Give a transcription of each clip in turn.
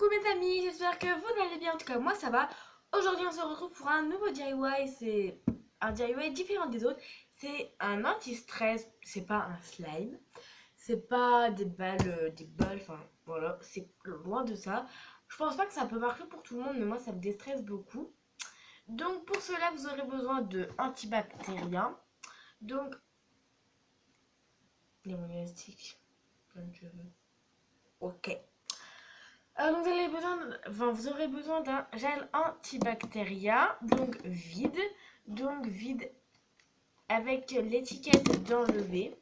Coucou mes amis, j'espère que vous allez bien, en tout cas moi ça va. Aujourd'hui on se retrouve pour un nouveau DIY, c'est un DIY différent des autres. C'est un anti-stress, c'est pas un slime, c'est pas des balles, enfin voilà, c'est loin de ça. Je pense pas que ça peut marcher pour tout le monde, mais moi ça me déstresse beaucoup. Donc pour cela vous aurez besoin de antibactérien, donc les élastiques, comme je veux. Ok. Donc vous aurez besoin d'un gel antibactérien, donc vide avec l'étiquette d'enlever.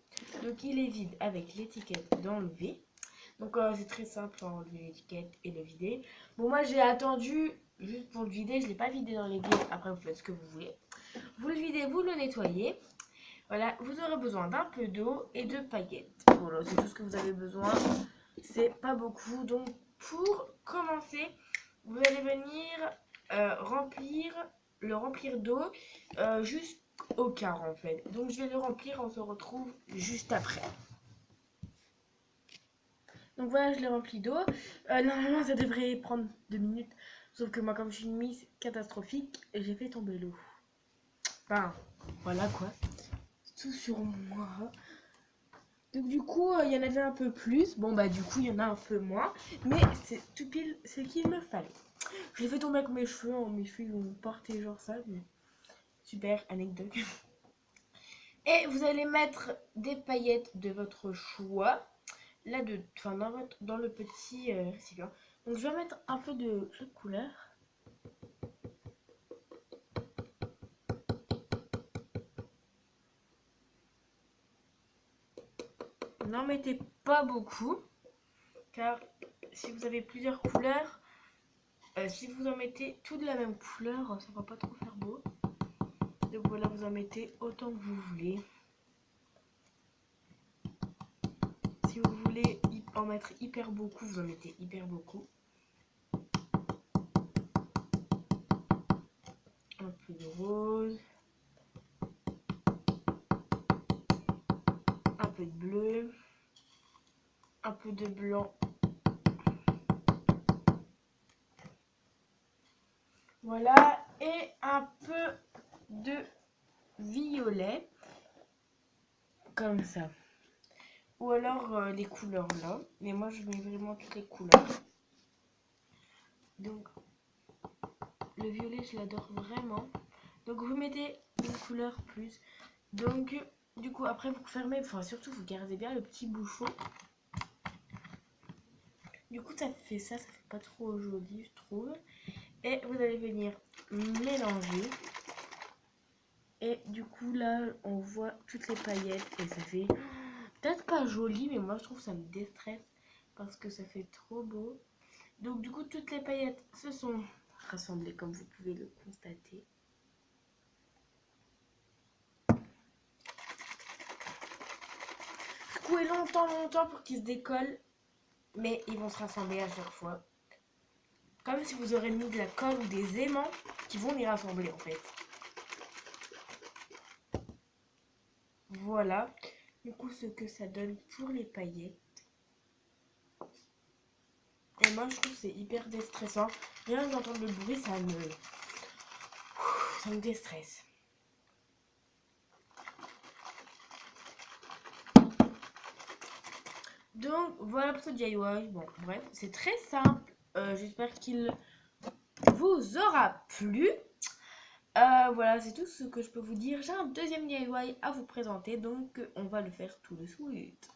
Donc il est vide avec l'étiquette d'enlever. Donc c'est très simple, enlever l'étiquette et le vider. Bon, moi j'ai attendu juste pour le vider, je ne l'ai pas vidé dans les vides. Après vous faites ce que vous voulez. Vous le videz, vous le nettoyez. Voilà, vous aurez besoin d'un peu d'eau et de paillettes. Voilà, c'est tout ce que vous avez besoin. C'est pas beaucoup, donc pour commencer, vous allez venir le remplir d'eau jusqu'au quart en fait. Donc je vais le remplir, on se retrouve juste après. Donc voilà, je l'ai rempli d'eau. Normalement, ça devrait prendre 2 minutes. Sauf que moi, comme je suis une mise catastrophique, j'ai fait tomber l'eau. Enfin, voilà quoi. Tout sur moi. Donc du coup, il y en avait un peu plus. Bon, bah du coup, il y en a un peu moins. Mais c'est tout pile ce qu'il me fallait. Je l'ai fait tomber avec mes cheveux. Mes cheveux ont porté genre ça. Mais... super anecdote. Et vous allez mettre des paillettes de votre choix. Là, dans le petit récipient. Donc je vais mettre un peu de chaque couleur. N'en mettez pas beaucoup. Car si vous avez plusieurs couleurs, si vous en mettez tout de la même couleur, ça va pas trop faire beau. Donc voilà, vous en mettez autant que vous voulez. Si vous voulez en mettre hyper beaucoup, vous en mettez hyper beaucoup. Un peu de rose. Un peu de bleu. Un peu de blanc. Voilà, et un peu de violet, comme ça. Ou alors les couleurs là, mais moi je mets vraiment toutes les couleurs. Donc le violet je l'adore vraiment. Donc vous mettez une couleur plus. Donc du coup après vous fermez, enfin surtout vous gardez bien le petit bouchon. Du coup ça fait pas trop joli je trouve. Et vous allez venir mélanger. Et du coup là on voit toutes les paillettes et ça fait peut-être pas joli, mais moi je trouve que ça me déstresse parce que ça fait trop beau. Donc du coup toutes les paillettes se sont rassemblées comme vous pouvez le constater. Secouez longtemps pour qu'ils se décollent, mais ils vont se rassembler à chaque fois. Comme si vous aurez mis de la colle ou des aimants qui vont les rassembler en fait. Voilà, du coup ce que ça donne pour les paillettes. Et moi je trouve que c'est hyper déstressant. Rien que d'entendre le bruit, ça me déstresse. Donc voilà pour ce DIY. Bon bref, c'est très simple. J'espère qu'il vous aura plu. Voilà, c'est tout ce que je peux vous dire. J'ai un deuxième DIY à vous présenter, donc on va le faire tout de suite.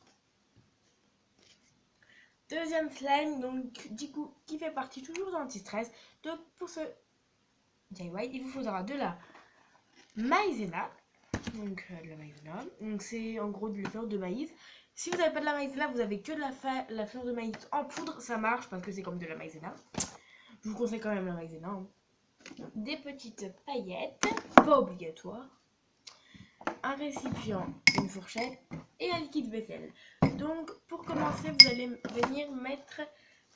Deuxième slime, donc du coup, qui fait partie toujours d'anti-stress. Donc pour ce DIY, il vous faudra de la maïzena. Donc de la maïzena. Donc c'est en gros de la fleur de maïs. Si vous n'avez pas de la maïzena, vous avez que de la fleur de maïs en poudre, ça marche parce que c'est comme de la maïzena. Je vous conseille quand même la maïzena. Hein. Des petites paillettes, pas obligatoire. Un récipient, une fourchette et un liquide vaisselle. Donc pour commencer, vous allez venir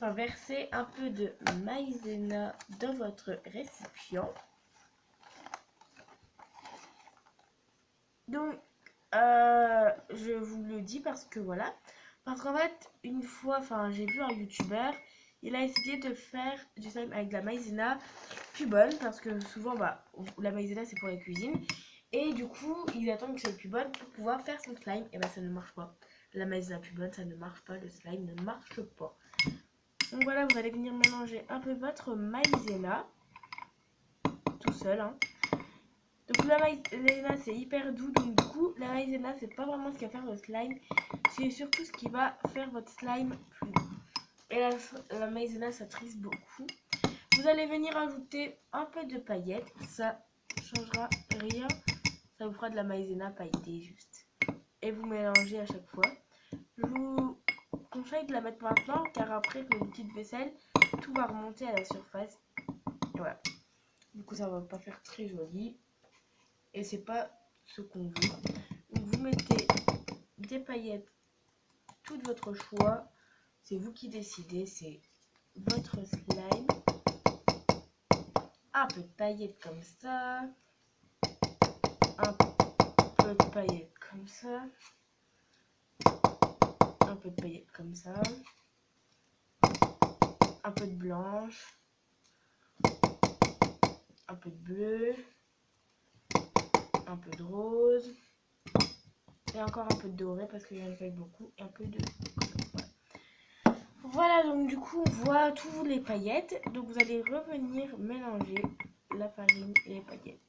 verser un peu de maïzena dans votre récipient. Donc je vous le dis parce que voilà, parce qu'en fait une fois, j'ai vu un youtubeur il a essayé de faire du slime avec de la maïzena plus bonne parce que souvent la maïzena c'est pour la cuisine et du coup ils attendent que c'est plus bonne pour pouvoir faire son slime et ça ne marche pas. La maïzena plus bonne ça ne marche pas, le slime ne marche pas. Donc voilà, vous allez venir mélanger un peu votre maïzena tout seul. Hein. Donc la maïzena c'est hyper doux, donc du coup la maïzena c'est pas vraiment ce qui va faire le slime, c'est surtout ce qui va faire votre slime plus doux. Et la maïzena ça trisse beaucoup. Vous allez venir ajouter un peu de paillettes, ça changera rien, ça vous fera de la maïzena pailletée juste. Et vous mélangez à chaque fois. Je vous conseille de la mettre maintenant car après le liquide vaisselle, tout va remonter à la surface. Et voilà. Du coup ça va pas faire très joli et c'est pas ce qu'on veut. Donc vous mettez des paillettes, tout de votre choix, c'est vous qui décidez, c'est votre slime. Un peu de paillettes comme ça, un peu de paillettes comme ça, un peu de paillettes comme ça, un peu de blanche, un peu de bleu, un peu de rose et encore un peu de doré parce que j'en fais beaucoup et un peu de... Voilà, donc du coup on voit tous les paillettes, donc vous allez revenir mélanger la farine et les paillettes.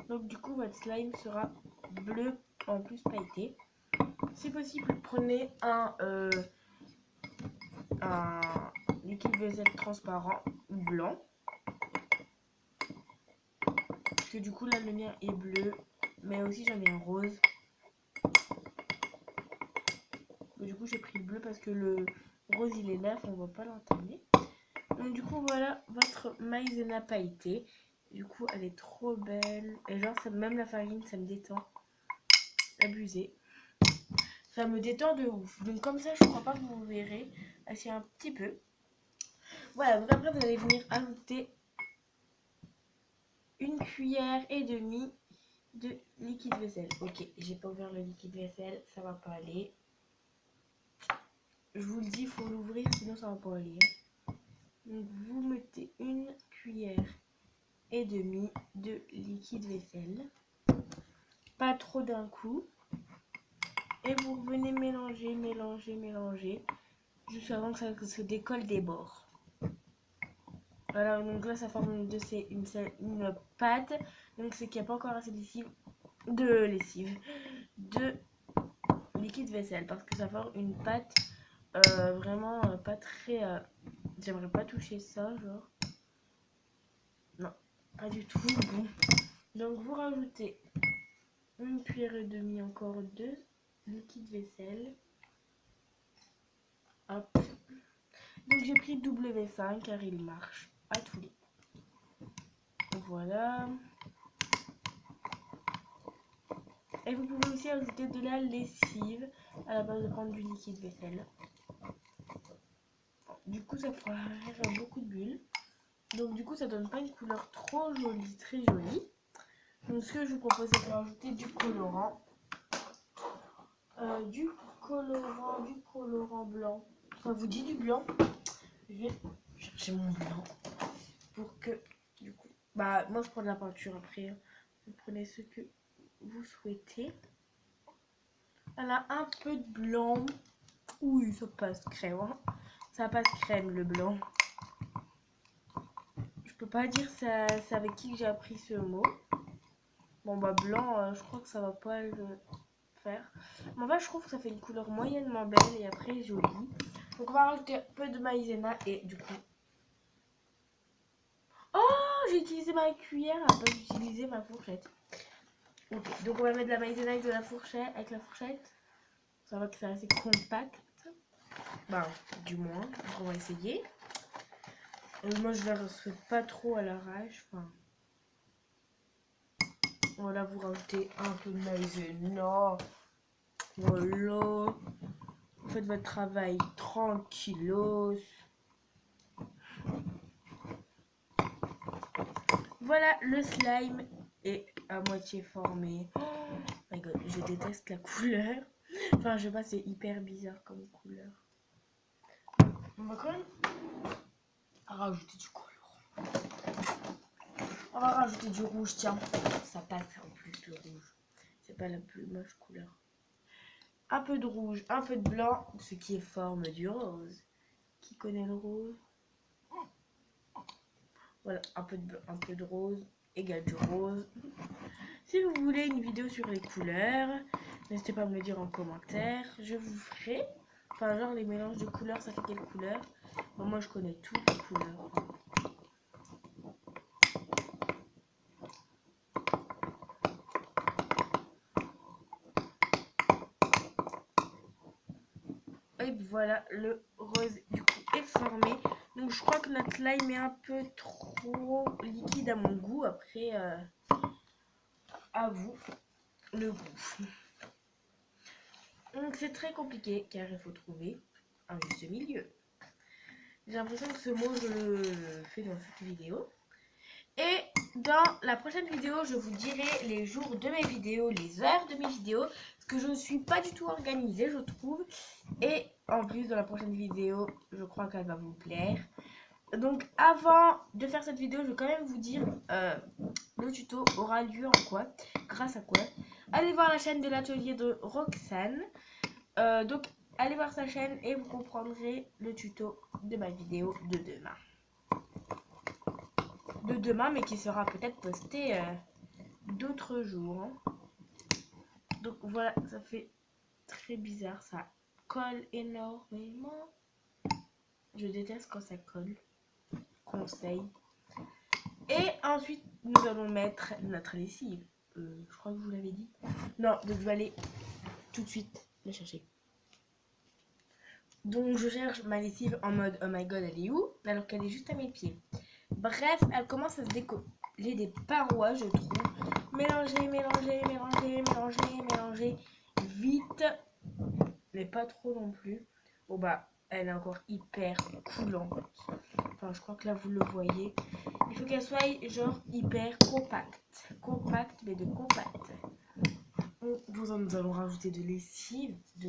Donc du coup votre slime sera bleu en plus pailleté. Si possible prenez un liquide vaisselle transparent ou blanc. Parce que du coup là le mien est bleu, mais aussi j'en ai un rose. Et du coup j'ai pris le bleu parce que le rose il est neuf, on va pas l'entamer. Donc du coup voilà votre maïzena pailletée. Du coup elle est trop belle. Et genre même la farine ça me détend. Abusé. Ça me détend de ouf. Donc comme ça je crois pas que vous verrez. Assez un petit peu. Voilà, donc après vous allez venir ajouter une cuillère et demie de liquide vaisselle. Ok, j'ai pas ouvert le liquide vaisselle, ça va pas aller. Je vous le dis, il faut l'ouvrir sinon ça va pas aller. Donc vous mettez une cuillère et demie de liquide vaisselle. Pas trop d'un coup. Et vous revenez mélanger, mélanger, mélanger. Juste avant que ça se décolle des bords. Voilà, donc là ça forme une pâte. Donc c'est qu'il n'y a pas encore assez de liquide vaisselle. Parce que ça forme une pâte vraiment pas très... J'aimerais pas toucher ça, genre. Non, pas du tout. Bon. Donc vous rajoutez une cuillère et demie encore de liquide vaisselle. Hop. Donc j'ai pris W5 car il marche à tous les coups. Voilà. Et vous pouvez aussi ajouter de la lessive à la base de prendre du liquide vaisselle. Du coup ça fera beaucoup de bulles. Donc du coup ça donne pas une couleur trop jolie, très jolie. Donc ce que je vous propose c'est de rajouter du colorant. Du colorant blanc. Ça vous dit du blanc? Je vais chercher mon blanc pour que du coup. Bah moi je prends de la peinture après. Vous prenez ce que vous souhaitez. Voilà, un peu de blanc. Oui, ça passe crème. Hein. Ça passe crème le blanc. Je peux pas dire c'est avec qui j'ai appris ce mot. Bon bah blanc, je crois que ça va pas le faire. Mais en fait je trouve que ça fait une couleur moyennement belle et après jolie. Donc on va rajouter un peu de maïzena et du coup... Oh, j'ai utilisé ma cuillère à la place d'utiliser ma fourchette. Ok, donc on va mettre de la maïzena avec la fourchette. Ça va que c'est assez compact. Bah, du moins, on va essayer. Moi je la souhaite pas trop à l'arrache. Enfin... Voilà, vous rajoutez un peu de maïzena. Voilà. Vous faites votre travail tranquillos. Voilà, le slime est à moitié formé. Oh my god, je déteste la couleur. Enfin, je sais pas, c'est hyper bizarre comme couleur. On va quand même rajouter du colorant. On va rajouter du rouge, tiens. Ça passe en plus le rouge. C'est pas la plus moche couleur. Un peu de rouge, un peu de blanc, ce qui est forme du rose. Qui connaît le rose? Voilà, un peu de rose égale du rose. Si vous voulez une vidéo sur les couleurs, n'hésitez pas à me le dire en commentaire. Je vous ferai. Enfin, genre les mélanges de couleurs, ça fait quelle couleur? Bon, moi, je connais toutes les couleurs. Et voilà, le rose du coup est formé. Donc je crois que notre slime est un peu trop liquide à mon goût. Après, à vous le goût. Donc c'est très compliqué car il faut trouver un juste milieu. J'ai l'impression que ce mot je le fais dans cette vidéo. Et dans la prochaine vidéo, je vous dirai les jours de mes vidéos, les heures de mes vidéos. Parce que je ne suis pas du tout organisée, je trouve. Et en plus, dans la prochaine vidéo, je crois qu'elle va vous plaire. Donc avant de faire cette vidéo, je vais quand même vous dire le tuto aura lieu en quoi, grâce à quoi. Allez voir la chaîne de l'atelier de Roxane. Donc allez voir sa chaîne et vous comprendrez le tuto de ma vidéo de demain. Mais qui sera peut-être posté d'autres jours. Hein. Donc voilà, ça fait très bizarre, ça colle énormément. Je déteste quand ça colle. Conseil. Et ensuite, nous allons mettre notre lessive. Je crois que je vous l'avais dit. Non, donc je vais aller tout de suite la chercher. Donc je cherche ma lessive en mode oh my god, elle est où? Alors qu'elle est juste à mes pieds. Bref, elle commence à se décoller des parois, je trouve. Mélanger, mélanger, mélanger, mélanger, mélanger. Vite. Mais pas trop non plus. Bon bah, elle est encore hyper coulante. Enfin, je crois que là, vous le voyez. Il faut qu'elle soit genre hyper compacte. Compacte, mais de compacte. Nous allons rajouter de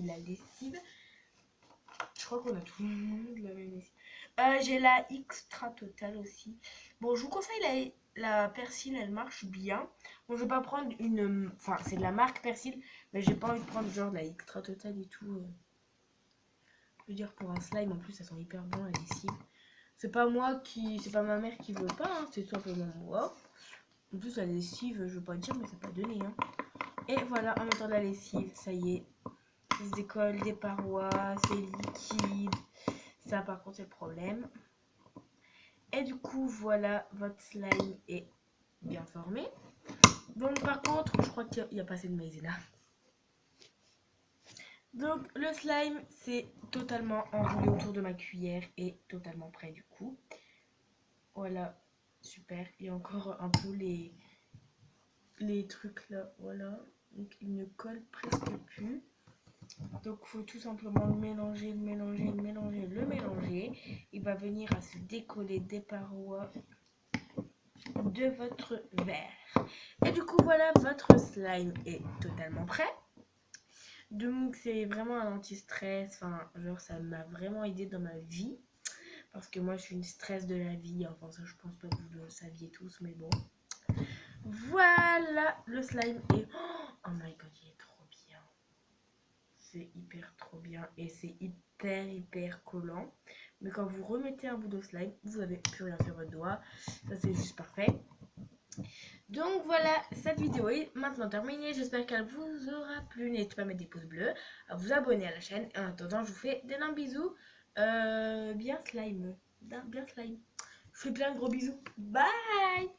la lessive. Je crois qu'on a tout le monde de la même lessive. J'ai la extra totale aussi. Bon, je vous conseille la Persil, elle marche bien. Bon, je vais pas prendre une... Enfin, c'est de la marque Persil, mais j'ai pas envie de prendre genre la extra totale et tout. Je veux dire, pour un slime, en plus, ça sent hyper bon la lessive. C'est pas ma mère qui veut pas, hein, c'est tout simplement moi. En plus, la lessive, je veux pas dire, mais c'est pas donné. Hein. Et voilà, en mettant de la lessive, ça y est. Ça se décolle des parois, c'est liquide. Ça, par contre, c'est le problème. Et du coup, voilà, votre slime est bien formé. Donc, par contre, je crois qu'il y a pas assez de maïzena. Donc, le slime, c'est totalement enroulé autour de ma cuillère et totalement prêt du coup. Voilà, super. Il y a encore un peu les trucs là, voilà. Donc, il ne colle presque plus. Donc, il faut tout simplement le mélanger, le mélanger, le mélanger, le mélanger. Il va venir à se décoller des parois de votre verre. Et du coup, voilà, votre slime est totalement prêt. Donc, c'est vraiment un anti-stress. Enfin, genre, ça m'a vraiment aidé dans ma vie. Parce que moi, je suis une stress de la vie. Enfin, ça, je pense pas que vous le saviez tous, mais bon. Voilà, le slime est... Oh my god, il est trop bien. C'est hyper trop bien. Et c'est hyper collant. Mais quand vous remettez un bout de slime, vous n'avez plus rien sur votre doigt. Ça, c'est juste parfait. Donc voilà, cette vidéo est maintenant terminée. J'espère qu'elle vous aura plu. N'hésitez pas à mettre des pouces bleus, à vous abonner à la chaîne. Et en attendant, je vous fais d'énormes bisous. Bien slime. Bien slime. Je vous fais plein de gros bisous. Bye!